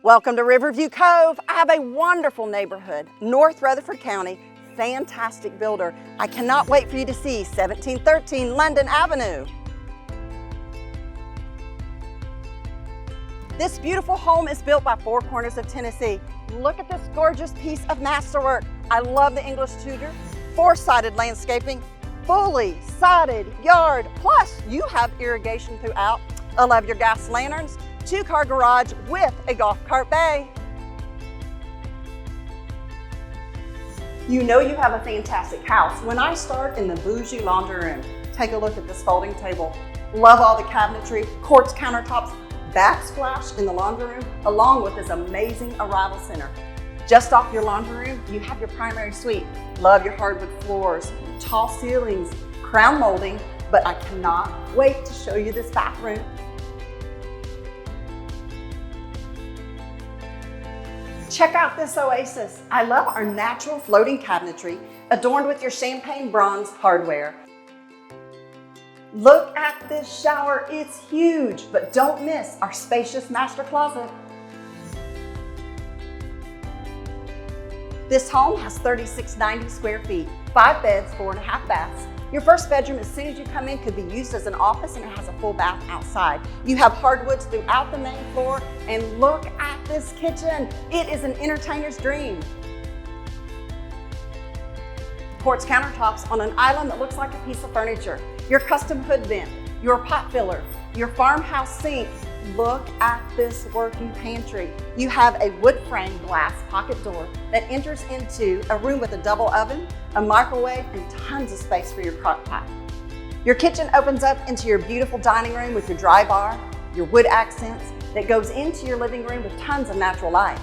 Welcome to Riverview Cove. I have a wonderful neighborhood, North Rutherford County, fantastic builder. I cannot wait for you to see 1713 London Avenue. This beautiful home is built by Four Corners of Tennessee. Look at this gorgeous piece of masterwork. I love the English Tudor, four-sided landscaping, fully sided yard, plus you have irrigation throughout. I love your gas lanterns, two-car garage with a golf cart bay. You know you have a fantastic house when I start in the bougie laundry room. Take a look at this folding table. Love all the cabinetry, quartz countertops, backsplash in the laundry room, along with this amazing arrival center. Just off your laundry room, you have your primary suite. Love your hardwood floors, tall ceilings, crown molding, but I cannot wait to show you this bathroom. Check out this oasis. I love our natural floating cabinetry adorned with your champagne bronze hardware. Look at this shower, it's huge, but don't miss our spacious master closet. This home has 3,690 square feet, 5 beds, 4.5 baths. Your first bedroom, as soon as you come in, could be used as an office, and it has a full bath outside. You have hardwoods throughout the main floor, and look at this kitchen. It is an entertainer's dream. Quartz countertops on an island that looks like a piece of furniture. Your custom hood vent, your pot filler, your farmhouse sink. Look at this working pantry. You have a wood frame glass pocket door that enters into a room with a double oven, a microwave, and tons of space for your crock pot. Your kitchen opens up into your beautiful dining room with your dry bar, your wood accents that goes into your living room with tons of natural light.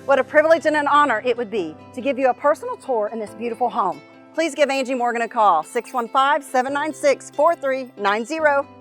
What a privilege and an honor it would be to give you a personal tour in this beautiful home. Please give Angi Morgan a call, 615-796-4390.